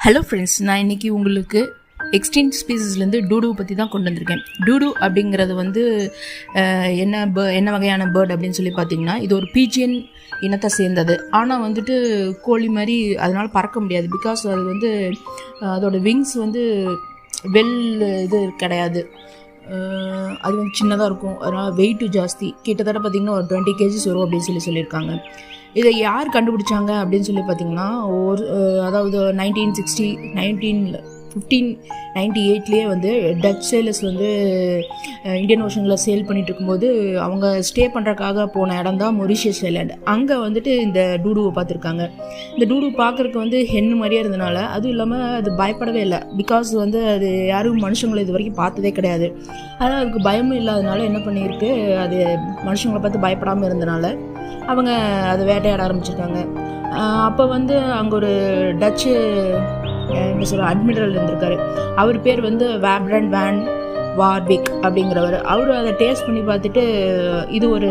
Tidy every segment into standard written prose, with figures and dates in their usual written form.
Hello friends, நான் இன்றைக்கி உங்களுக்கு எக்ஸ்டிங்க்ட் ஸ்பீசிஸ்லேருந்து டூடுவை பற்றி தான் கொண்டு வந்திருக்கேன். டூடு அப்படிங்கிறது வந்து என்ன வகையான பேர்ட் அப்படின்னு சொல்லி பார்த்தீங்கன்னா, இது ஒரு பீஜியன் இனத்தை சேர்ந்தது. ஆனால் வந்துட்டு கோழி மாதிரி அதனால் பறக்க முடியாது. பிகாஸ் அது வந்து அதோட விங்ஸ் வந்து இது கிடையாது. அது வந்து சின்னதாக இருக்கும். அதனால் வெயிட்டு ஜாஸ்தி. கிட்டத்தட்ட பார்த்திங்கன்னா ஒரு 20 kgs வரும் அப்படின்னு சொல்லியிருக்காங்க. இதை யார் கண்டுபிடிச்சாங்க அப்படின்னு சொல்லி பார்த்திங்கன்னா, அதாவது 1598 வந்து டச் சேலர்ஸ் வந்து இந்தியன் ஓஷனில் சேல் பண்ணிட்டு இருக்கும்போது அவங்க ஸ்டே பண்ணுறதுக்காக போன இடம் தான் மொரிஷியஸ் ஐலாண்டு. அங்கே வந்துட்டு இந்த டூடுவை பார்த்துருக்காங்க. இந்த டூடு பார்க்குறக்கு வந்து ஹென்னு மாதிரியே இருந்தனால, அதுவும் இல்லாமல் அது பயப்படவே இல்லை. பிகாஸ் வந்து அது யாரும் மனுஷங்களை இது வரைக்கும் பார்த்ததே கிடையாது. ஆனால் அதுக்கு பயமும் இல்லாதனால என்ன பண்ணியிருக்கு, அது மனுஷங்களை பார்த்து பயப்படாமல் இருந்தனால அவங்க அதை வேட்டையாட ஆரம்பிச்சிருக்காங்க. அப்போ வந்து அங்கே ஒரு டச்சு என்ன சொல்கிற அட்மிரல் இருந்திருக்காரு. அவர் பேர் வந்து வேப்ரண்ட் வேன் வார்விக் அப்படிங்கிறவர். அவர் அதை டேஸ்ட் பண்ணி பார்த்துட்டு இது ஒரு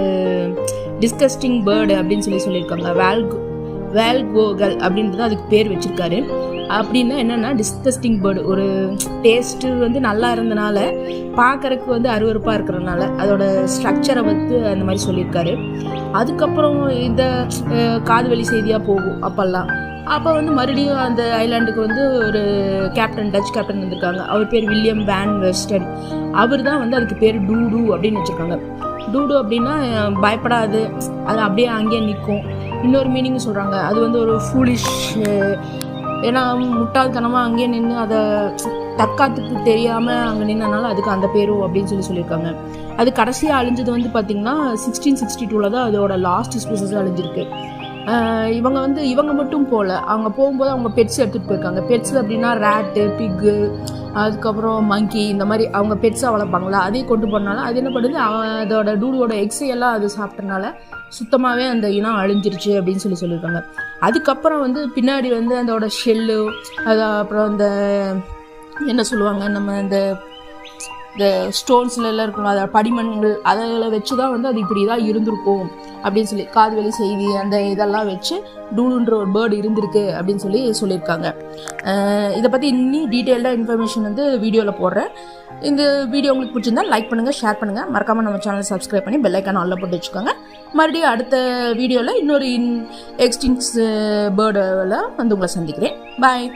டிஸ்கஸ்டிங் பேர்டு அப்படின்னு சொல்லியிருக்காங்க. வேல்கோகல் அப்படின்றது அதுக்கு பேர் வச்சுருக்காரு. அப்படின்னா என்னென்னா டிஸ்கஸ்டிங் பேர்டு. ஒரு டேஸ்ட்டு வந்து நல்லா இருந்தனால, பார்க்குறக்கு வந்து அருவருப்பாக இருக்கிறதுனால அதோட ஸ்ட்ரக்சரை வந்து அந்த மாதிரி சொல்லியிருக்காரு. அதுக்கப்புறம் இந்த காதுவெளி செய்தியாக போகும் அப்போ வந்து மறுபடியும் அந்த ஐலாண்டுக்கு வந்து ஒரு டச் கேப்டன் வந்திருக்காங்க. அவர் பேர் வில்லியம் வேன் வெஸ்டன். அவர் தான் வந்து அதுக்கு பேர் டூடு அப்படின்னு வச்சுருக்காங்க. டூடு அப்படின்னா பயப்படாது, அது அப்படியே அங்கேயே நிற்கும். இன்னொரு மீனிங் சொல்கிறாங்க, அது வந்து ஒரு ஃபூலிஷ், ஏன்னா முட்டாள்தனமாக அங்கேயே நின்று அதை தற்காத்துக்கு தெரியாமல் அங்கே நின்றனால அதுக்கு அந்த பேரும் அப்படின்னு சொல்லியிருக்காங்க. அது கடைசியாக அழிஞ்சது வந்து பார்த்திங்கன்னா 1662 தான் அதோட லாஸ்ட் ஸ்பீசஸ் அழிஞ்சிருக்கு. இவங்க மட்டும் போகல, அவங்க போகும்போது அவங்க பெட்ஸ் எடுத்துகிட்டு போயிருக்காங்க. பெட்ஸ் அப்படின்னா ரேட்டு, பிக்கு, அதுக்கப்புறம் மங்கி, இந்த மாதிரி அவங்க பெட்ஸாக வளர்ப்பாங்களா, அதையும் கொண்டு போனால அது என்ன பண்ணுது, அதோட டூடுவோட எக்ஸையெல்லாம் அது சாப்பிட்டனால சுத்தமாகவே அந்த இனம் அழிஞ்சிருச்சு அப்படின்னு சொல்லியிருக்காங்க. அதுக்கப்புறம் வந்து பின்னாடி வந்து அதோட ஷெல்லு, அது அப்புறம் அந்த என்ன சொல்லுவாங்க, நம்ம இந்த ஸ்டோன்ஸ்ல எல்லாம் இருக்கணும், அதோட படிமண்கள் அதில் வச்சு தான் வந்து அது இப்படி தான் இருந்திருக்கும் அப்படின்னு காதுவெளி செய்தி அந்த இதெல்லாம் வச்சு டூடுன்ற ஒரு பேர்டு இருந்திருக்கு அப்படின்னு சொல்லியிருக்காங்க. இதை பற்றி இன்னும் டீட்டெயில்டாக இன்ஃபர்மேஷன் வந்து வீடியோவில் போடுறேன். இந்த வீடியோ உங்களுக்கு பிடிச்சிருந்தா லைக் பண்ணுங்கள், ஷேர் பண்ணுங்கள், மறக்காமல் நம்ம சேனலை சப்ஸ்கிரைப் பண்ணி பெல் ஐக்கான் ஆல்ல போட்டு வச்சுக்கோங்க. மறுபடியும் அடுத்த வீடியோவில் இன்னொரு எக்ஸ்டிங்க்ட் பேர்டில் வந்து உங்களை சந்திக்கிறேன். பாய்.